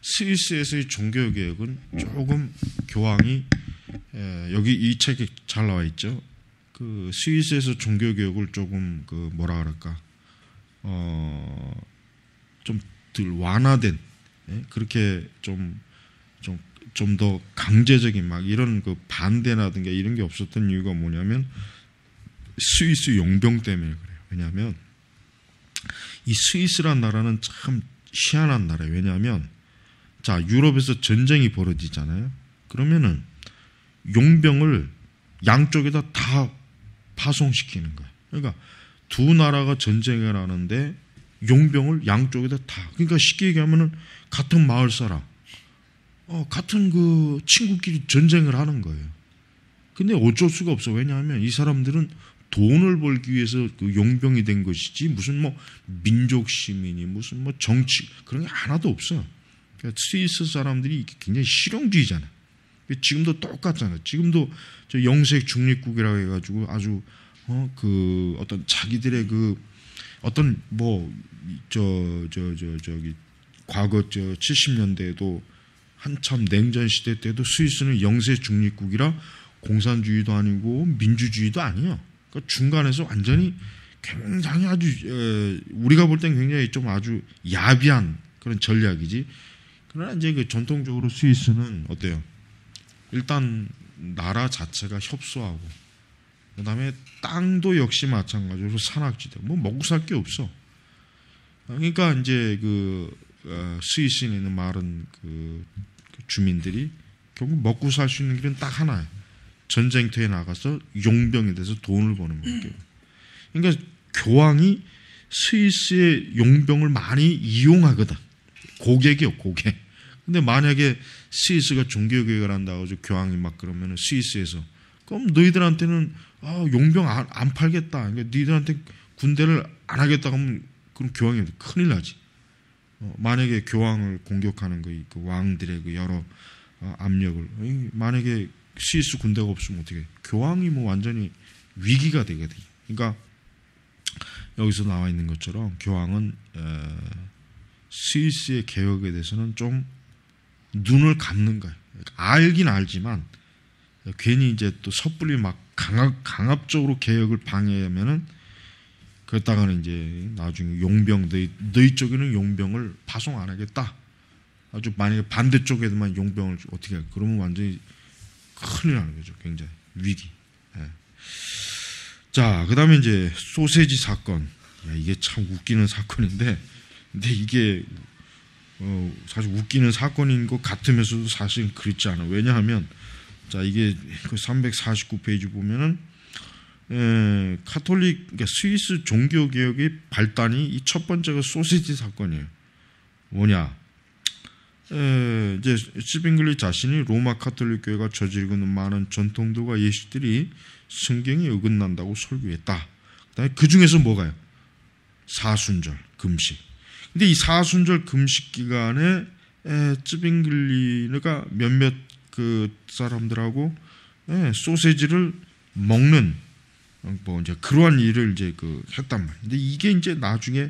스위스에서의 종교 개혁은 조금 교황이 여기 이 책에 잘 나와 있죠. 그 스위스에서 종교 개혁을 조금 그 뭐라 그럴까 좀 덜 완화된 그렇게 좀 더 강제적인 막 이런 그 반대라든가 이런 게 없었던 이유가 뭐냐면 스위스 용병 때문에 그래요. 왜냐하면 이 스위스란 나라는 참 희한한 나라예요. 왜냐하면 자 유럽에서 전쟁이 벌어지잖아요. 그러면은 용병을 양쪽에다 다 파송시키는 거예요. 그러니까 두 나라가 전쟁을 하는데 용병을 양쪽에다 다, 그러니까 쉽게 얘기하면은 같은 마을 사람, 같은 그 친구끼리 전쟁을 하는 거예요. 근데 어쩔 수가 없어. 왜냐하면 이 사람들은 돈을 벌기 위해서 그 용병이 된 것이지 무슨 뭐 민족 시민이 무슨 뭐 정치 그런 게 하나도 없어. 그러니까 스위스 사람들이 굉장히 실용주의잖아. 지금도 똑같잖아. 지금도 저 영색 중립국이라고 해가지고 아주 그 어떤 자기들의 그 어떤 뭐 저기 과거 70년대에도 한참 냉전 시대 때도 스위스는 영세 중립국이라 공산주의도 아니고 민주주의도 아니에요. 그러니까 중간에서 완전히 굉장히 아주 우리가 볼 땐 굉장히 좀 아주 야비한 그런 전략이지. 그러나 이제 그 전통적으로 스위스는 어때요? 일단 나라 자체가 협소하고 그다음에 땅도 역시 마찬가지로 산악지대. 뭐 먹고 살 게 없어. 그러니까 이제 그 스위스에 있는 많은 그 주민들이 결국 먹고 살 수 있는 길은 딱 하나예요. 전쟁터에 나가서 용병에 대해서 돈을 버는 거예요. 그러니까 교황이 스위스의 용병을 많이 이용하거든. 고객이요, 고객. 근데 만약에 스위스가 종교개혁을 한다고 해서 교황이 막 그러면은 스위스에서 그럼 너희들한테는 용병 안 팔겠다. 그러니까 너희들한테 군대를 안 하겠다 하면 그럼 교황이 큰일 나지. 만약에 교황을 공격하는 그 왕들의 그 여러 압력을 만약에 스위스 군대가 없으면 어떻게 해? 교황이 뭐 완전히 위기가 되거든. 그러니까 여기서 나와 있는 것처럼 교황은 스위스의 개혁에 대해서는 좀 눈을 감는 거예요. 알긴 알지만 괜히 이제 또 섣불리 막 강압적으로 개혁을 방해하면은 그랬다가는 이제 나중에 용병 너희 쪽에는 용병을 파송 안 하겠다. 아주 만약에 반대쪽에만 용병을 어떻게 해? 그러면 완전히 큰일 나는 거죠. 굉장히 위기. 예. 자, 그다음에 이제 소세지 사건. 야, 이게 참 웃기는 사건인데, 근데 이게 사실 웃기는 사건인 것 같으면서도 사실 그렇지 않아. 왜냐하면 자 이게 그 349페이지 보면은 카톨릭 그러니까 스위스 종교 개혁의 발단이 이 첫 번째가 소세지 사건이에요. 뭐냐? 이제 찌빙글리 자신이 로마 카톨릭 교회가 저지르고 있는 많은 전통들과 예식들이 성경에 어긋난다고 설교했다. 그다음에 그 중에서 뭐가요? 사순절 금식. 근데 이 사순절 금식 기간에 찌빙글리가 몇몇 그 사람들하고 소세지를 먹는 뭐 이제 그러한 일을 이제 했단 말이에요. 근데 이게 이제 나중에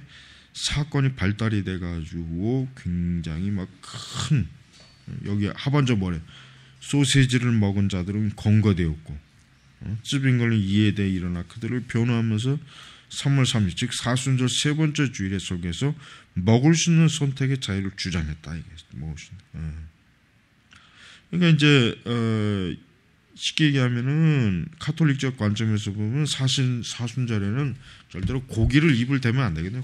사건이 발달이 돼가지고 굉장히 막 큰 여기 하반절 뭐래? 소세지를 먹은 자들은 건거되었고 찌빙글리 이에 대해 일어나 그들을 변호하면서 3월 3일 즉 사순절 세 번째 주일에 설교해서 먹을 수 있는 선택의 자유를 주장했다. 이게 먹을 수 있는. 그러니까 이제 쉽게 얘기하면은 카톨릭적 관점에서 보면 사순절에는 절대로 고기를 입을 대면 안 되거든요.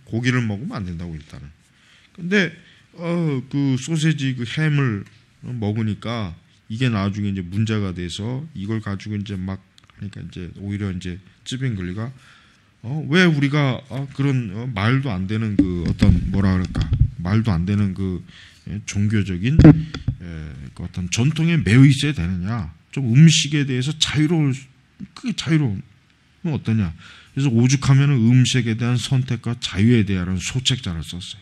고기를 먹으면 안 된다고 일단은. 근데 그 소세지 그 햄을 먹으니까 이게 나중에 이제 문제가 돼서 이걸 가지고 이제 막 하니까 이제 오히려 이제 찌빙글리가 왜 우리가 그런 말도 안 되는 그 어떤 뭐라 그럴까 말도 안 되는 그 종교적인 그 어떤 전통에 매여 있어야 되느냐? 좀 음식에 대해서 그게 자유로우면 어떠냐? 그래서 오죽하면 음식에 대한 선택과 자유에 대한 소책자를 썼어요.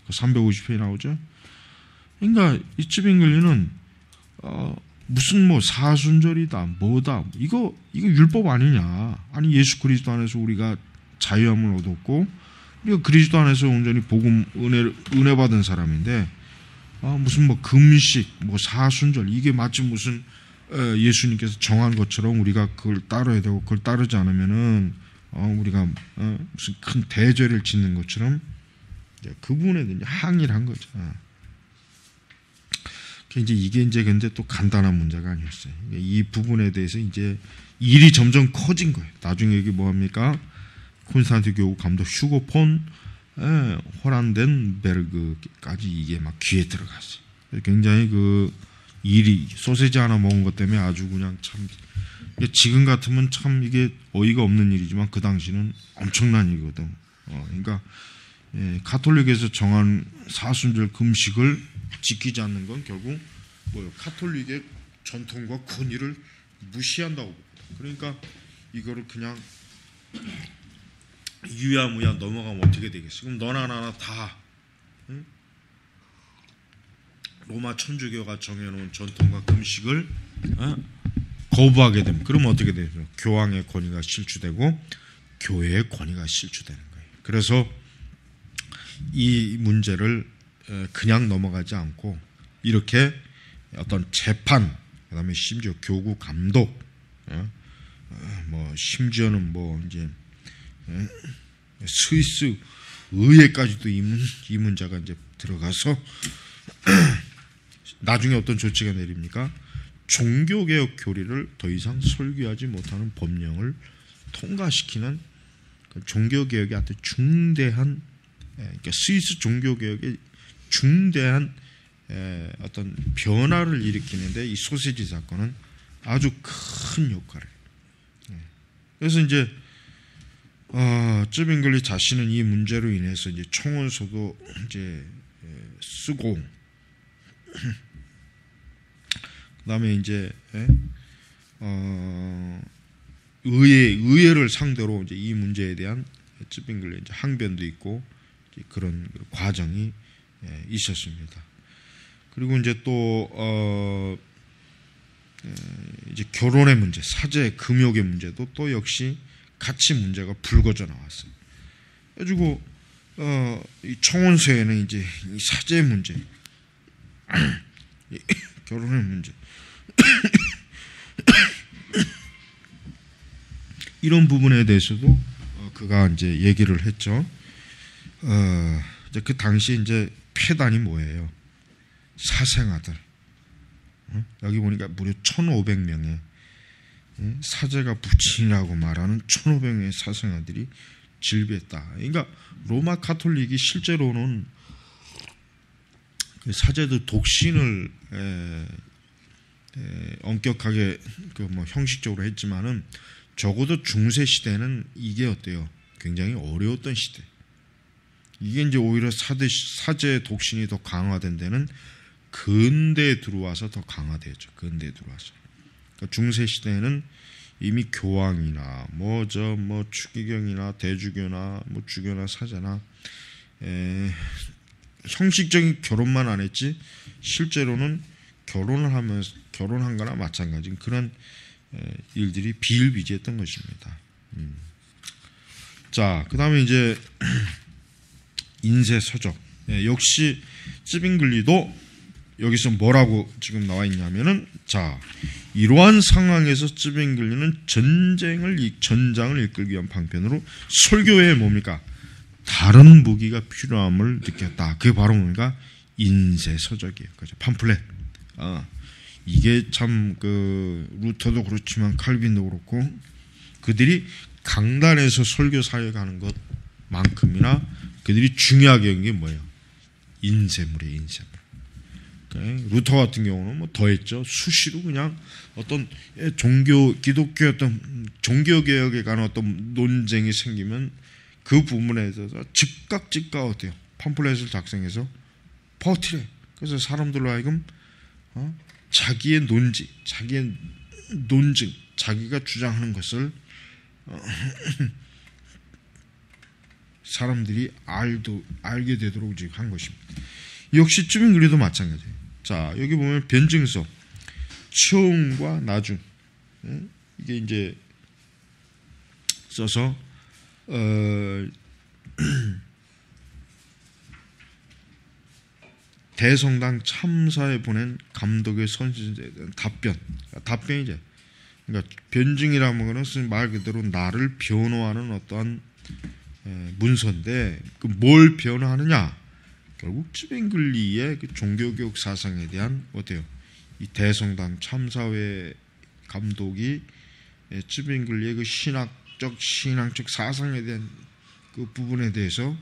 350페이지 나오죠. 그러니까 이 찌빙글리는 무슨 뭐 사순절이다 뭐다 이거 율법 아니냐? 아니 예수 그리스도 안에서 우리가 자유함을 얻었고 우리가 그리스도 안에서 온전히 복음 은혜 받은 사람인데 무슨 뭐 금식 뭐 사순절 이게 마치 무슨 예수님께서 정한 것처럼 우리가 그걸 따라야 되고 그걸 따르지 않으면은 우리가 무슨 큰 대죄를 짓는 것처럼 그 부분에 대해 항의를 한 거죠. 이게 이제 근데 또 간단한 문제가 아니었어요. 이 부분에 대해서 이제 일이 점점 커진 거예요. 나중에 이게 뭐합니까? 콘스탄트 교구 감독 휴고 폰 호란덴베르그까지 이게 막 귀에 들어갔어요. 굉장히 그 일이 소세지 하나 먹은 것 때문에 아주 그냥 참 지금 같으면 참 이게 어이가 없는 일이지만 그 당시는 엄청난 일이거든. 그러니까 가톨릭에서 정한 사순절 금식을 지키지 않는 건 결국 뭐요? 가톨릭의 전통과 권위를 무시한다고. 그러니까 이거를 그냥 유야무야 넘어가면 어떻게 되겠어? 그럼 너나 나나 다 응? 로마 천주교가 정해놓은 전통과 금식을 거부하게 되면 그러면 어떻게 되죠? 교황의 권위가 실추되고 교회의 권위가 실추되는 거예요. 그래서 이 문제를 그냥 넘어가지 않고 이렇게 어떤 재판, 그다음에 심지어 교구 감독, 뭐 심지어는 뭐 이제 스위스 의회까지도 이 문제가 이제 들어가서 나중에 어떤 조치가 내립니까? 종교개혁 교리를 더 이상 설교하지 못하는 법령을 통과시키는 종교개혁의 아주 중대한, 그러니까 스위스 종교개혁의 중대한 어떤 변화를 일으키는데 이 소세지 사건은 아주 큰 역할을. 그래서 이제 쯔빙글리 자신은 이 문제로 인해서 이제 청원서도 이제 쓰고, 그다음에 이제 의회를 상대로 이제 이 문제에 대한 쯔빙글리 이제 항변도 있고 그런 과정이 있었습니다. 그리고 이제 또 이제 결혼의 문제, 사제 금욕의 문제도 또 역시 같이 문제가 불거져 나왔어요. 그래가지고 이 청원서에는 이제 이 사제 문제, 결혼의 문제 이런 부분에 대해서도 그가 이제 얘기를 했죠. 이제 그 당시 이제 폐단이 뭐예요? 사생아들. 여기 보니까 무려 1,500명의 사제가 부친이라고 말하는 1,500명의 사생아들이 질비했다. 그러니까 로마 가톨릭이 실제로는 사제들 독신을 엄격하게 뭐 형식적으로 했지만은 적어도 중세 시대는 이게 어때요? 굉장히 어려웠던 시대. 이게 이제 오히려 사제 독신이 더 강화된 데는 근대에 들어와서 더 강화되죠. 근대에 들어와서. 그러니까 중세 시대에는 이미 교황이나 뭐 추기경이나 대주교나 뭐 주교나 사제나 형식적인 결혼만 안 했지 실제로는 결혼한 거나 마찬가지인 그런 일들이 비일비재했던 것입니다. 자, 그 다음에 이제 인쇄서적. 역시 쯔빙글리도 여기서 뭐라고 지금 나와 있냐면은, 자, 이러한 상황에서 쯔빙글리는 전장을 이끌기 위한 방편으로 설교에 뭡니까? 다른 무기가 필요함을 느꼈다. 그게 바로 뭡니까? 인쇄서적이에요. 그죠? 팜플렛. 이게 참 루터도 그렇지만 칼빈도 그렇고 그들이 강단에서 설교 사역하는 것만큼이나 그들이 중요하게 여긴 게 뭐예요? 인쇄물이에요, 인쇄물. 루터 같은 경우는 뭐 더했죠. 수시로 그냥 어떤 기독교 어떤 종교개혁에 관한 어떤 논쟁이 생기면 그 부분에 대해서 즉각 어때요? 팜플렛을 작성해서 퍼뜨려. 그래서 사람들로 하여금 자기의 논지, 자기의 논증, 자기가 주장하는 것을 사람들이 알게 되도록 한 것입니다. 역시 쯔빙글리도 마찬가지예요. 자, 여기 보면 변증서, 처음과 나중, 이게 이제 써서 대성당 참사에 보낸 감독의 선진에 대한 답변이죠. 그러니까 변증이라는 것은 말 그대로 나를 변호하는 어떠한 문서인데 그 뭘 변호하느냐? 결국 쯔빙글리의 그 종교개혁 사상에 대한 어때요? 이 대성당 참사회 감독이 쯔빙글리의 그 신앙적 사상에 대한 그 부분에 대해서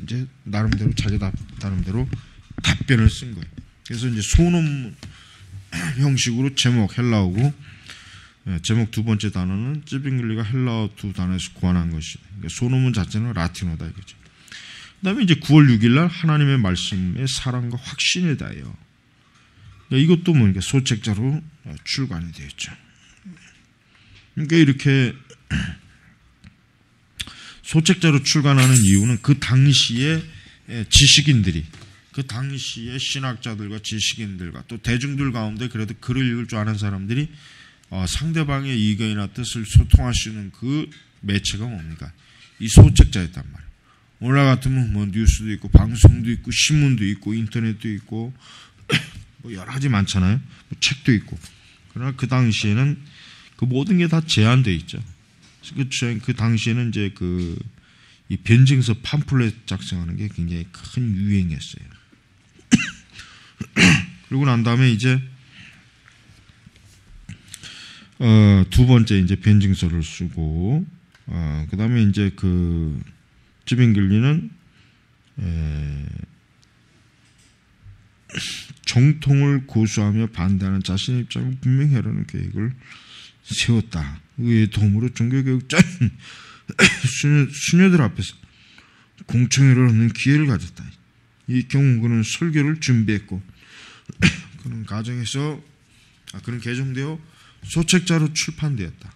이제 나름대로 자기 나름대로 답변을 쓴 거예요. 그래서 이제 소논문 형식으로 제목 헬라어고 제목 두 번째 단어는 찌빙글리가 헬라어 두 단어에서 구원한 것이다. 그러니까 소노문 자체는 라틴어다 이거죠. 그다음에 이제 9월 6일 날 하나님의 말씀의 사랑과 확신에 대하여 이것도 그러니까 소책자로 출간이 되었죠. 그러니까 이렇게 소책자로 출간하는 이유는 그 당시에 지식인들이 그 당시의 신학자들과 지식인들과 또 대중들 가운데 그래도 글을 읽을 줄 아는 사람들이 상대방의 의견이나 뜻을 소통할 수 있는 그 매체가 뭡니까? 이 소책자였단 말이에요. 오늘 같으면 뭐 뉴스도 있고 방송도 있고 신문도 있고 인터넷도 있고 뭐 여러 가지 많잖아요. 뭐 책도 있고. 그러나 그 당시에는 그 모든 게 다 제한되어 있죠. 그 당시에는 이제 이 변증서 팜플렛 작성하는 게 굉장히 큰 유행이었어요. 그러고 난 다음에 이제 두 번째 이제 변증서를 쓰고 그 다음에 이제 그 찌빙글리는 정통을 고수하며 반대하는 자신의 입장을 분명히 하려는 계획을 세웠다. 의의 도움으로 종교교육자 수녀들 앞에서 공청회를 하는 기회를 가졌다. 이 경우 그는 설교를 준비했고 그는 가정에서 그는 개정되어 소책자로 출판되었다.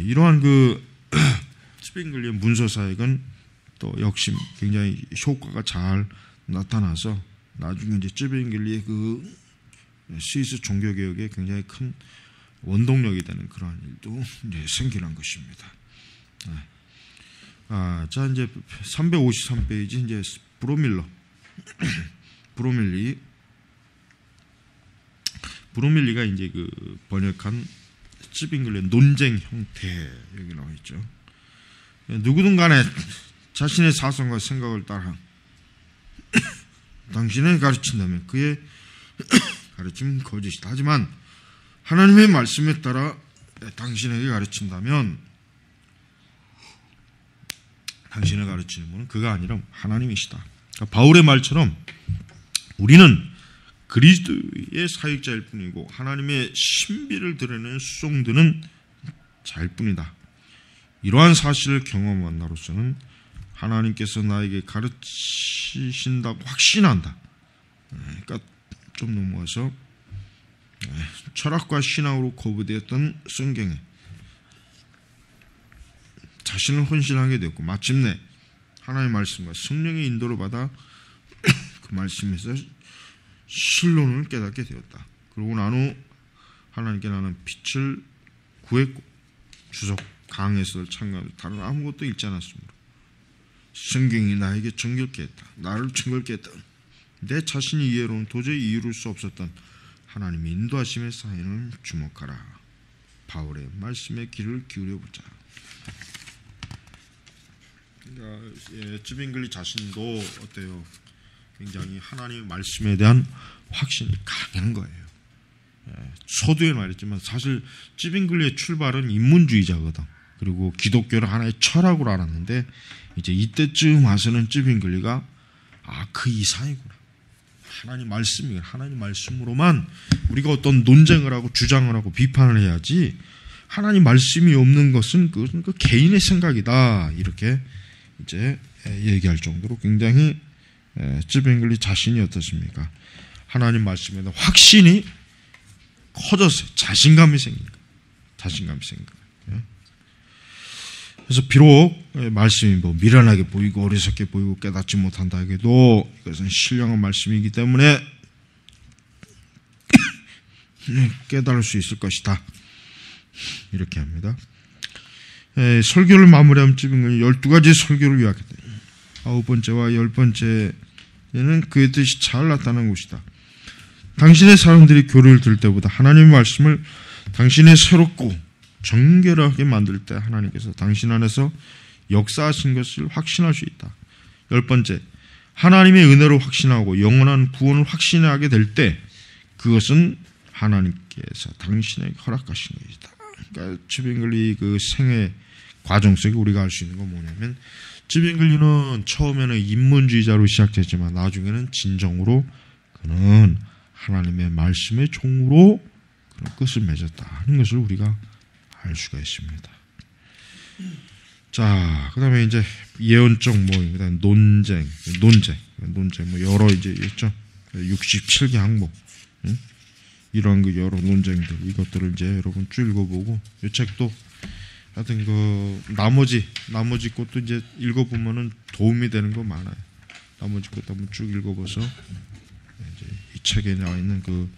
이러한 그 찌빙글리의 문서 사역은 또 역시 굉장히 효과가 잘 나타나서 나중에 이제 찌빙글리의 그 스위스 종교개혁에 굉장히 큰 원동력이 되는 그러한 일도 이제 생겨난 것입니다. 자 이제 353페이지 이제 브로밀리가 이제 그 번역한 찌빙글리의 논쟁 형태 여기 나와 있죠. 누구든 간에 자신의 사상과 생각을 따라 당신을 가르친다면 그의 가르침은 거짓이다. 하지만 하나님의 말씀에 따라 당신에게 가르친다면 당신을 가르치는 분은 그가 아니라 하나님이시다. 그러니까 바울의 말처럼 우리는 그리스도의 사역자일 뿐이고 하나님의 신비를 드러내는 수송드는 자일 뿐이다. 이러한 사실을 경험한 나로서는 하나님께서 나에게 가르치신다고 확신한다. 그러니까 좀 넘어가서 철학과 신앙으로 거부되었던 성경에 자신을 헌신하게 되었고 마침내 하나님의 말씀과 성령의 인도를 받아 그 말씀에서 신론을 깨닫게 되었다. 그러고 난 후 하나님께 나는 빛을 구했고 주석 강에서 참가하면서 다른 아무것도 읽지 않았으므로 성경이 나에게 정결케 했다. 나를 정결케 했다. 내 자신이 이해로는 도저히 이룰 수 없었던 하나님의 인도하심의 사인을 주목하라. 바울의 말씀에 귀를 기울여보자. 그러니까 찌빙글리 자신도 어때요? 굉장히 하나님의 말씀에 대한 확신이 강한 거예요. 서두에 말했지만 사실 찌빙글리의 출발은 인문주의자거든. 그리고 기독교를 하나의 철학으로 알았는데 이제 이때쯤 와서는 찌빙글리가 그 이상이구나. 하나님 말씀이 하나님 말씀으로만 우리가 어떤 논쟁을 하고 주장을 하고 비판을 해야지 하나님 말씀이 없는 것은 그것은 그 개인의 생각이다. 이렇게 이제 얘기할 정도로 굉장히 찌빙글리 자신이 어떻습니까? 하나님 말씀에 대한 확신이 커졌어요. 자신감이 생깁니다. 그래서 비록 말씀이 뭐 미련하게 보이고 어리석게 보이고 깨닫지 못한다 해도 이것은 신령한 말씀이기 때문에 깨달을 수 있을 것이다. 이렇게 합니다. 설교를 마무리하면 찌빙글리 12가지 설교를 요약했다. 9번째와 10번째는 그의 뜻이 잘 나타난 것이다. 당신의 사람들이 교리를 들을 때보다 하나님의 말씀을 당신의 새롭고 정결하게 만들 때 하나님께서 당신 안에서 역사하신 것을 확신할 수 있다. 10번째, 하나님의 은혜로 확신하고 영원한 구원을 확신하게 될 때 그것은 하나님께서 당신에게 허락하신 것이다. 그러니까 찌빙글리 그 생애 과정 속에 우리가 알 수 있는 건 뭐냐면 찌빙글리는 처음에는 인문주의자로 시작됐지만 나중에는 진정으로 그는 하나님의 말씀의 종으로 그런 끝을 맺었다 하는 것을 우리가 알 수가 있습니다. 자, 그다음에 이제 예언적 모임, 그다음 논쟁 뭐 여러 이제 있죠. 67개 항목, 이러한 그 여러 논쟁들 이것들을 이제 여러분 쭉 읽어보고 이 책도 하여튼 그 나머지 것도 이제 읽어보면은 도움이 되는 거 많아요. 나머지 것도 한번 쭉 읽어봐서 이제 이 책에 나와 있는 그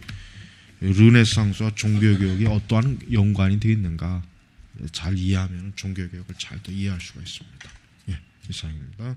르네상스와 종교개혁이 어떠한 연관이 되어 있는가 잘 이해하면 종교개혁을 잘 더 이해할 수가 있습니다. 예, 이상입니다.